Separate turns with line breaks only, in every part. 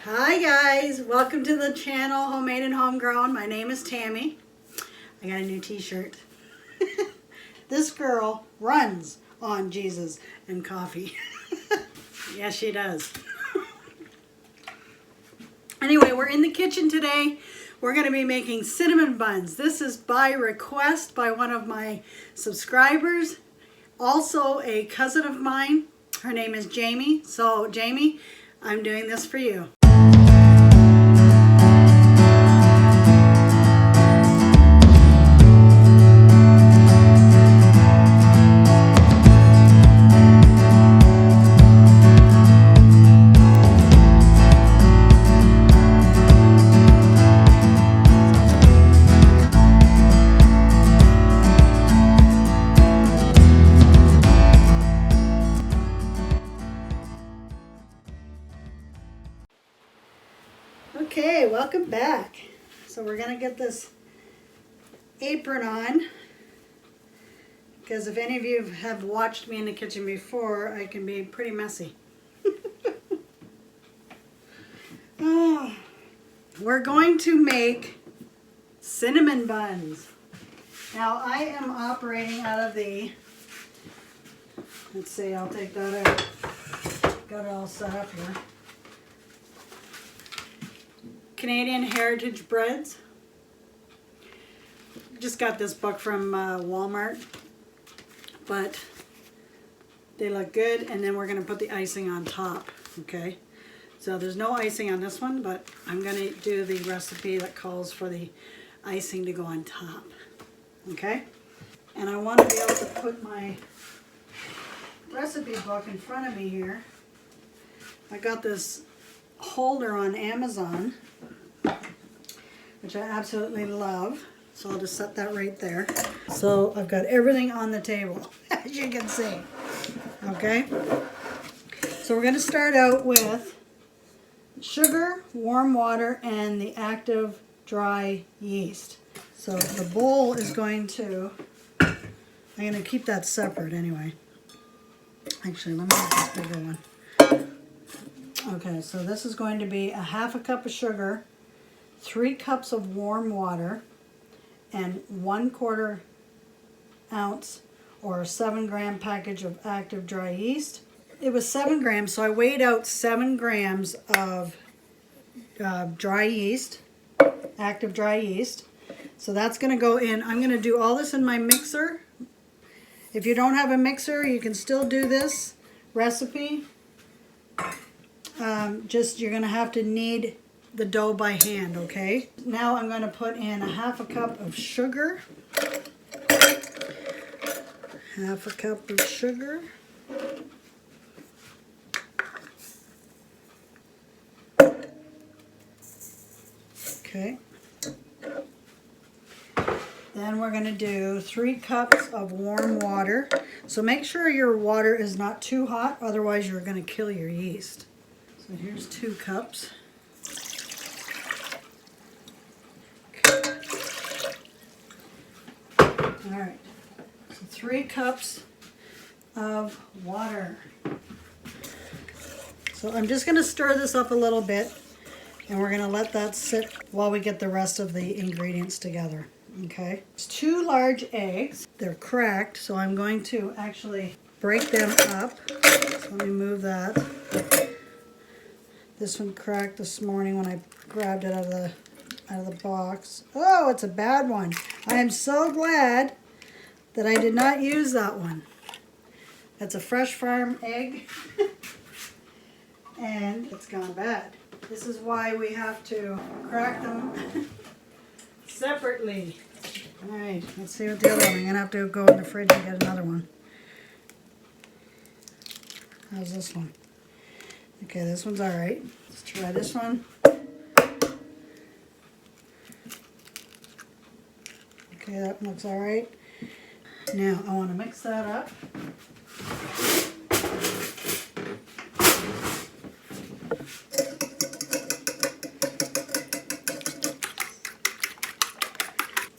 Hi guys, welcome to the channel Homemade and Homegrown. My name is Tammy. I got a new t-shirt. This girl runs on Jesus and coffee. Yes, she does. Anyway, we're in the kitchen today. We're going to be making cinnamon buns. This is by request by one of my subscribers, also a cousin of mine. Her name is Jamie. So Jamie, I'm doing this for you. Okay, welcome back. So we're going to get this apron on, because if any of you have watched me in the kitchen before, I can be pretty messy. We're going to make cinnamon buns. Now I am operating out of the, let's see, I'll take that out. Got it all set up here. Canadian Heritage Breads. Just got this book from Walmart, but they look good, and then we're going to put the icing on top. Okay, so there's no icing on this one, but I'm going to do the recipe that calls for the icing to go on top. Okay, and I want to be able to put my recipe book in front of me here. I got this holder on Amazon, which I absolutely love. So I'll just set that right there. So I've got everything on the table, as you can see. Okay? So we're going to start out with sugar, warm water, and the active dry yeast. So the bowl is going to, I'm going to keep that separate anyway. Actually, let me get this bigger one. Okay, so this is going to be a half a cup of sugar, 3 cups of warm water, and 1/4 ounce or 7-gram package of active dry yeast. It was 7 grams, so I weighed out 7 grams of dry yeast, active dry yeast. So that's going to go in. I'm going to do all this in my mixer. If you don't have a mixer, you can still do this recipe. Just you're going to have to knead the dough by hand, okay? Now I'm going to put in a half a cup of sugar. Half a cup of sugar. Okay. Then we're going to do 3 cups of warm water. So make sure your water is not too hot, otherwise you're going to kill your yeast. So here's 2 cups. All right, so 3 cups of water. So I'm just going to stir this up a little bit, and we're going to let that sit while we get the rest of the ingredients together. Okay, it's 2 large eggs. They're cracked, so I'm going to actually break them up. So let me move that. This one cracked this morning when I grabbed it out of the box. Oh, it's a bad one. I am so glad that I did not use that one. That's a fresh farm egg. And it's gone bad. This is why we have to crack them separately. Alright, let's see what the other one. I'm going to have to go in the fridge and get another one. How's this one? Okay, this one's alright. Let's try this one. Okay, that looks alright. Now, I want to mix that up.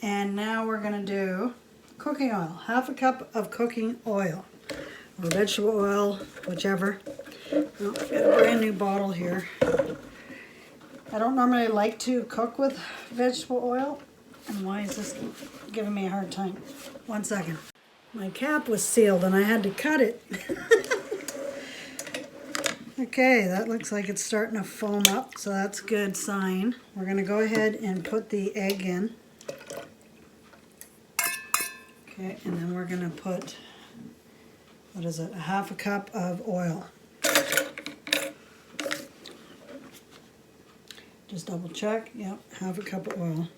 And now we're going to do cooking oil. Half a cup of cooking oil. Or vegetable oil, whichever. Oh, I've got a brand new bottle here. I don't normally like to cook with vegetable oil. And why is this giving me a hard time? 1 second. My cap was sealed and I had to cut it. Okay, that looks like it's starting to foam up, so that's a good sign. We're going to go ahead and put the egg in. Okay, and then we're going to put, what is it, 1/2 cup of oil. Just double check, yep, 1/2 cup of oil.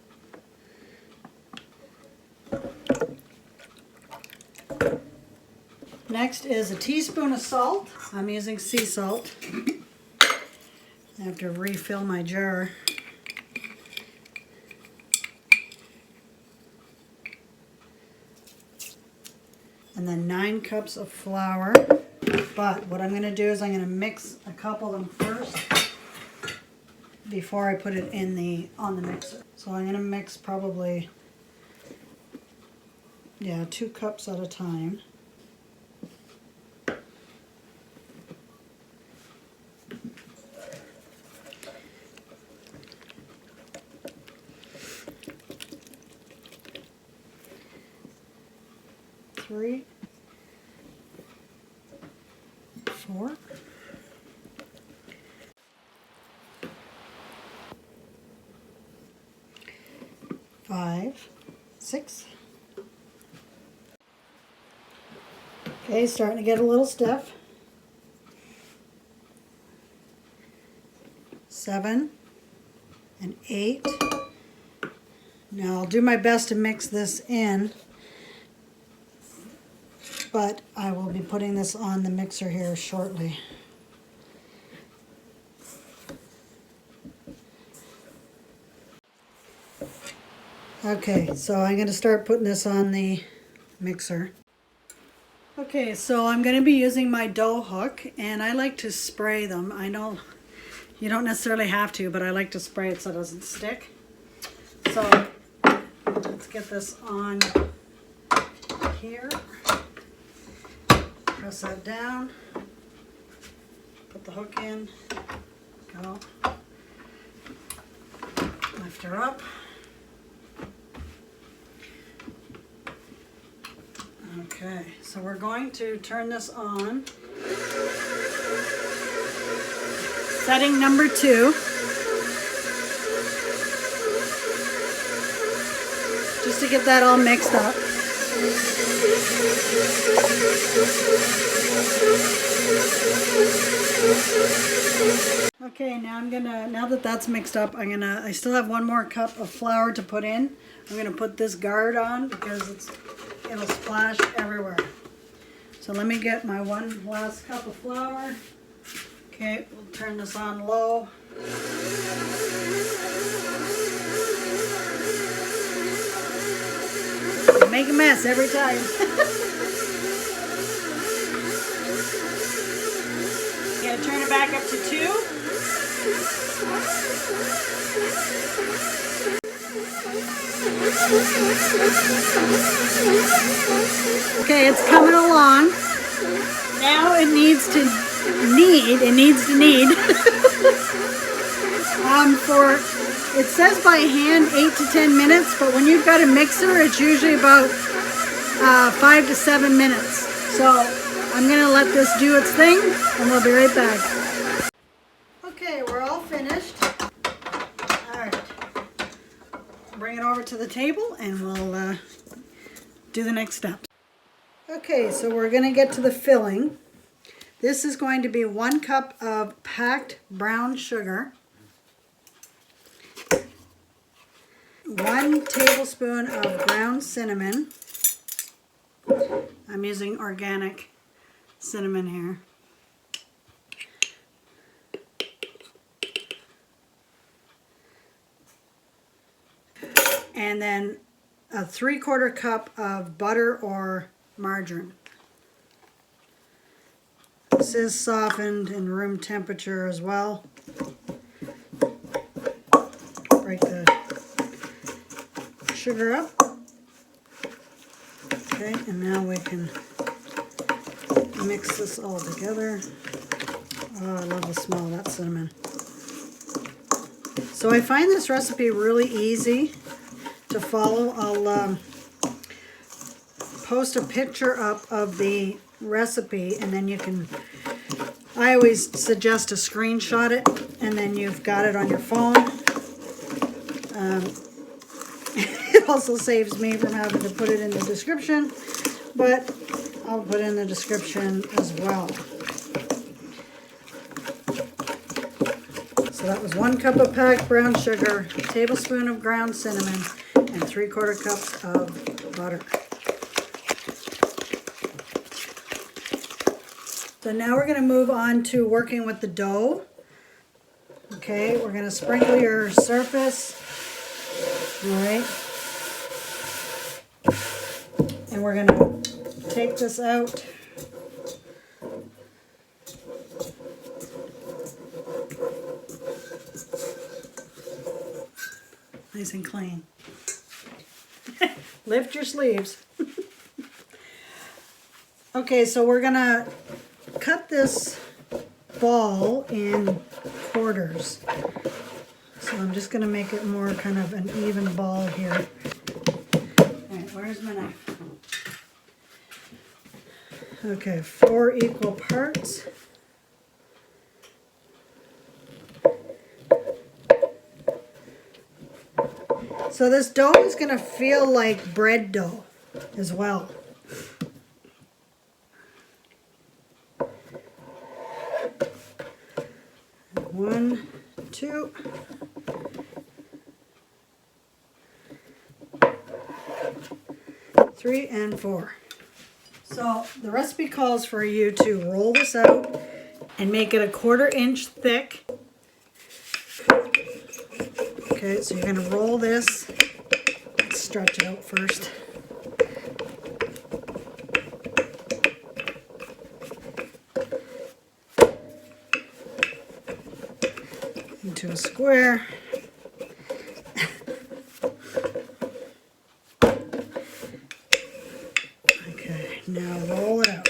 Next is a teaspoon of salt. I'm using sea salt. I have to refill my jar. And then 9 cups of flour. But what I'm going to do is I'm going to mix a couple of them first before I put it in on the mixer. So I'm going to mix probably, 2 cups at a time. Three, 4, 5, 6. Okay, starting to get a little stiff. 7 and 8. Now I'll do my best to mix this in, but I will be putting this on the mixer here shortly. Okay, so I'm going to start putting this on the mixer. Okay, so I'm going to be using my dough hook, and I like to spray them. I know you don't necessarily have to, but I like to spray it so it doesn't stick. So let's get this on here. Press that down, put the hook in, go, lift her up. Okay, so we're going to turn this on. Setting number 2. Just to get that all mixed up. Okay, now that that's mixed up, I still have 1 more cup of flour to put in. I'm gonna put this guard on because it'll splash everywhere. So let me get my 1 last cup of flour. Okay, we'll turn this on low. Make a mess every time. You gotta turn it back up to 2. Okay, it's coming along. Now it needs to knead. It says by hand 8 to 10 minutes, but when you've got a mixer, it's usually about 5 to 7 minutes. So I'm gonna let this do its thing, and we'll be right back. Okay, we're all finished. All right, bring it over to the table, and we'll do the next steps. Okay, so we're gonna get to the filling. This is going to be 1 cup of packed brown sugar, 1 tablespoon of ground cinnamon. I'm using organic cinnamon here. And then a 3/4 cup of butter or margarine. This is softened in room temperature as well. Break the sugar up. Okay, and now we can mix this all together. Oh, I love the smell of that cinnamon. So I find this recipe really easy to follow. I'll post a picture up of the recipe, and then you can, I always suggest to screenshot it, and then you've got it on your phone. It also saves me from having to put it in the description, but I'll put it in the description as well. So that was 1 cup of packed brown sugar, a tablespoon of ground cinnamon, and 3/4 cups of butter. So now we're going to move on to working with the dough. Okay, we're going to sprinkle your surface. All right. And we're going to take this out. Nice and clean. Lift your sleeves. Okay, so we're going to cut this ball in quarters. So I'm just going to make it more kind of an even ball here. Alright, where's my knife? Okay, 4 equal parts. So this dough is going to feel like bread dough as well. One, two. Three and 4. So the recipe calls for you to roll this out and make it a 1/4 inch thick. Okay, so you're going to roll this. Let's stretch it out first. Into a square. Okay, now roll it out.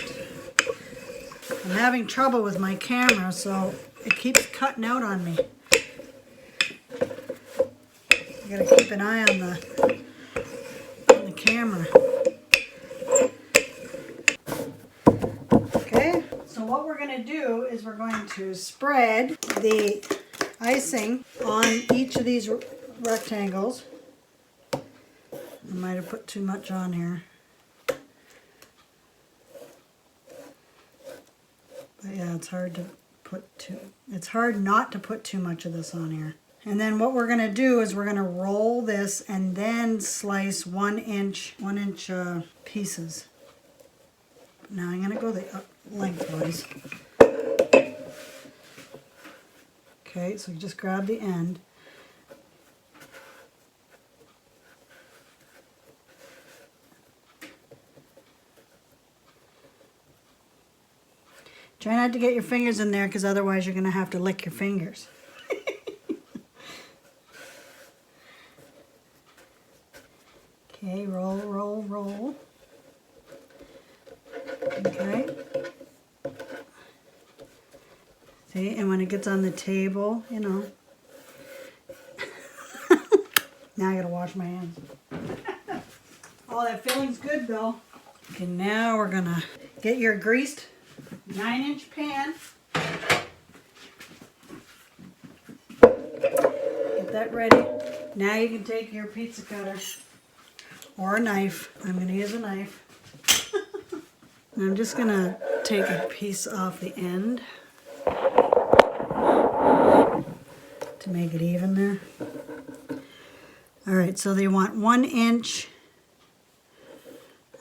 I'm having trouble with my camera, so it keeps cutting out on me. I gotta keep an eye on the camera. Okay, so what we're gonna do is we're going to spread the icing on each of these rectangles. I might have put too much on here. But yeah, it's hard not to put too much of this on here. And then what we're going to do is we're going to roll this and then slice 1 inch pieces. Now I'm going to go the lengthwise. Okay, so just grab the end. Try not to get your fingers in there, because otherwise you're going to have to lick your fingers. Okay, roll, roll, roll. Okay. See, and when it gets on the table, you know. Now I gotta wash my hands. Oh, that filling's good though. Okay, now we're gonna get your greased 9-inch pan. Get that ready. Now you can take your pizza cutter or a knife. I'm gonna use a knife. And I'm just gonna take a piece off the end to make it even there. Alright, so they want 1 inch.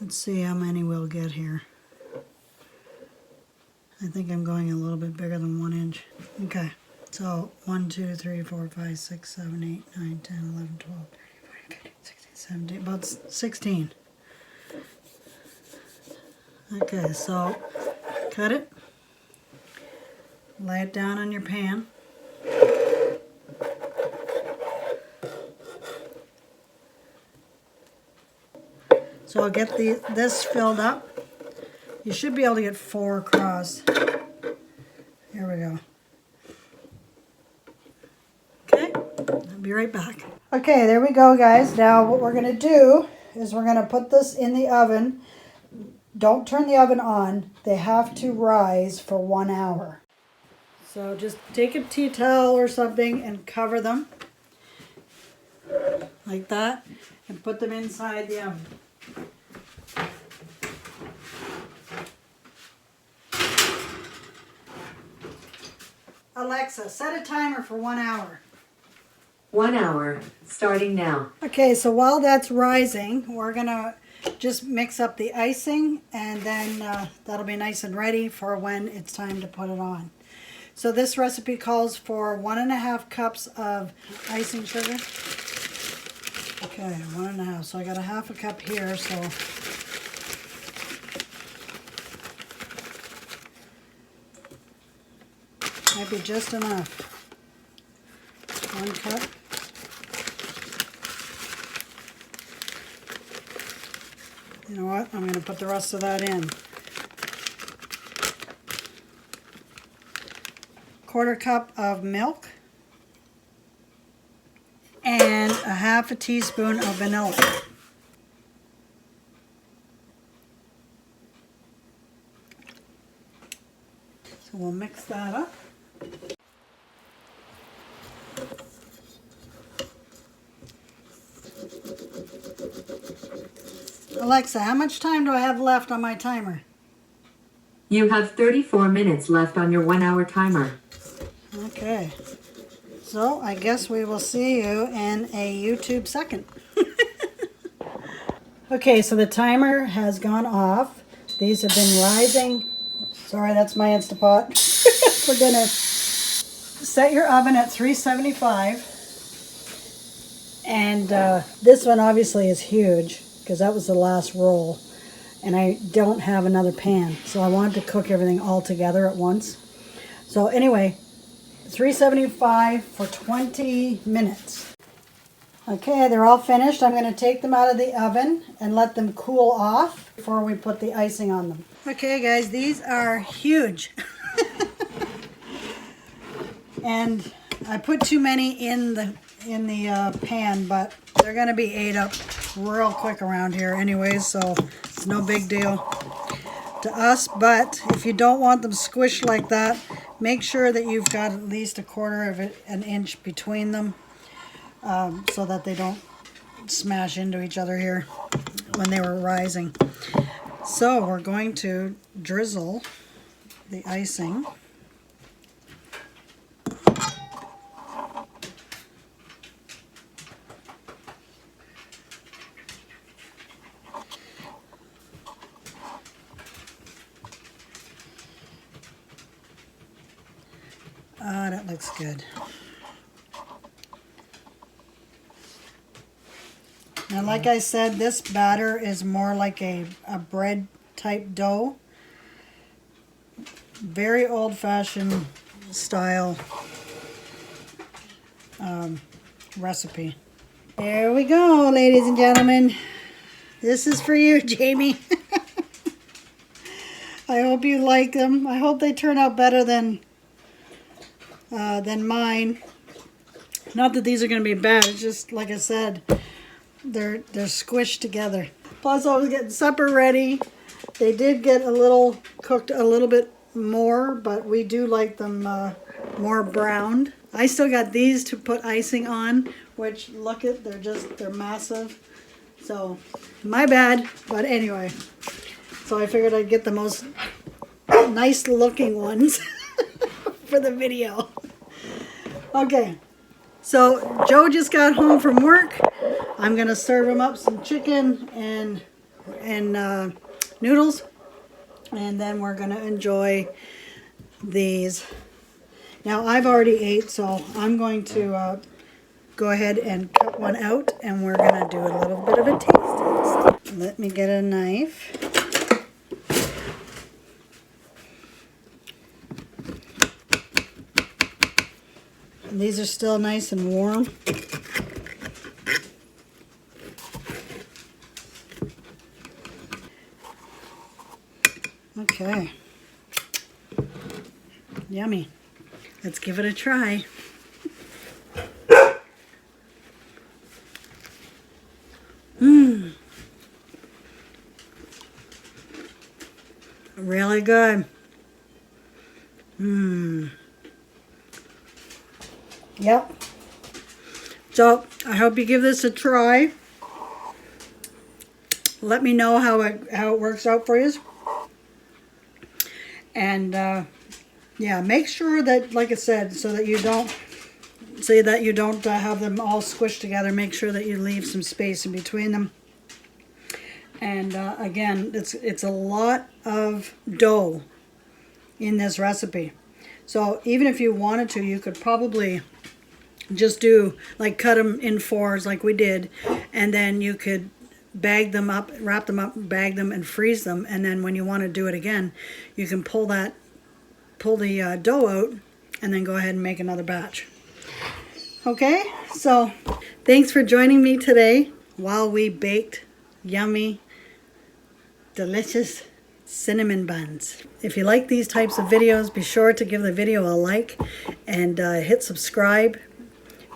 Let's see how many we'll get here. I think I'm going a little bit bigger than 1 inch. Okay, so 1, 2, 3, 4, 5, 6, 7, 8, 9, 10, 11, 12, 13, 14, 15, 16, 17, about 16. Okay, so cut it. Lay it down on your pan. So I'll get this filled up. You should be able to get 4 across. Here we go. Okay. I'll be right back. Okay, there we go, guys. Now what we're going to do is we're going to put this in the oven. Don't turn the oven on. They have to rise for 1 hour. So just take a tea towel or something and cover them like that and put them inside the oven. Alexa, set a timer for 1 hour.
1 hour, starting now.
Okay, so while that's rising, we're gonna just mix up the icing, and then that'll be nice and ready for when it's time to put it on. So this recipe calls for 1.5 cups of icing sugar. Okay, 1.5. So I got a 1/2 cup here, so might be just enough. 1 cup. You know what? I'm going to put the rest of that in. 1/4 cup of milk. And a 1/2 teaspoon of vanilla. So we'll mix that up. Alexa, how much time do I have left on my timer?
You have 34 minutes left on your 1 hour timer.
Okay. So I guess we will see you in a YouTube second. Okay, so the timer has gone off. These have been rising. Sorry, that's my Instapot for dinner. Set your oven at 375. And this one obviously is huge because that was the last roll. And I don't have another pan. So I wanted to cook everything all together at once. So anyway, 375 for 20 minutes. Okay, they're all finished. I'm going to take them out of the oven and let them cool off before we put the icing on them. Okay guys, these are huge. And I put too many in the pan, but they're going to be ate up real quick around here anyways, so it's no big deal to us. But if you don't want them squished like that, make sure that you've got at least 1/4 of an inch between them, so that they don't smash into each other here when they were rising. So we're going to drizzle the icing. Ah, that looks good. Now, like I said, this batter is more like a bread type dough. Very old-fashioned style recipe. There we go, ladies and gentlemen. This is for you, Jamie. I hope you like them. I hope they turn out better than mine. Not that these are going to be bad. It's just, like I said, they're squished together. Plus, I was getting supper ready. They did get a little cooked a little bit more, but we do like them more browned. I still got these to put icing on, which look at, they're massive. So my bad, but anyway. So I figured I'd get the most nice looking ones for the video. Okay, so Joe just got home from work. I'm gonna serve him up some chicken and noodles, and then we're gonna enjoy these. Now I've already ate, so I'm going to go ahead and cut one out, and we're gonna do a little bit of a taste test. Let me get a knife. And these are still nice and warm. Okay. Yummy. Let's give it a try. Really good. Yep. So I hope you give this a try. Let me know how it works out for you. And yeah, make sure that, like I said, so that you don't have them all squished together. Make sure that you leave some space in between them. And again, it's a lot of dough in this recipe. So even if you wanted to, you could probably just do, like, cut them in fours like we did, and then you could bag them up, wrap them up, bag them, and freeze them. And then when you want to do it again, you can pull the dough out and then go ahead and make another batch. Okay, so thanks for joining me today while we baked yummy, delicious cinnamon buns. If you like these types of videos, be sure to give the video a like and hit subscribe.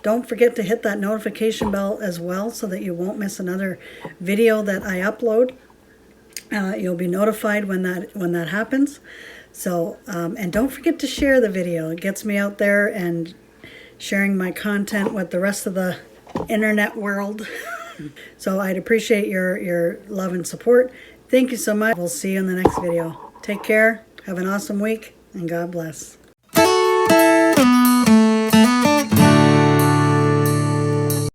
Don't forget to hit that notification bell as well so that you won't miss another video that I upload. You'll be notified when that happens. So, and don't forget to share the video. It gets me out there and sharing my content with the rest of the internet world. So I'd appreciate your love and support. Thank you so much. We'll see you in the next video. Take care. Have an awesome week, and God bless.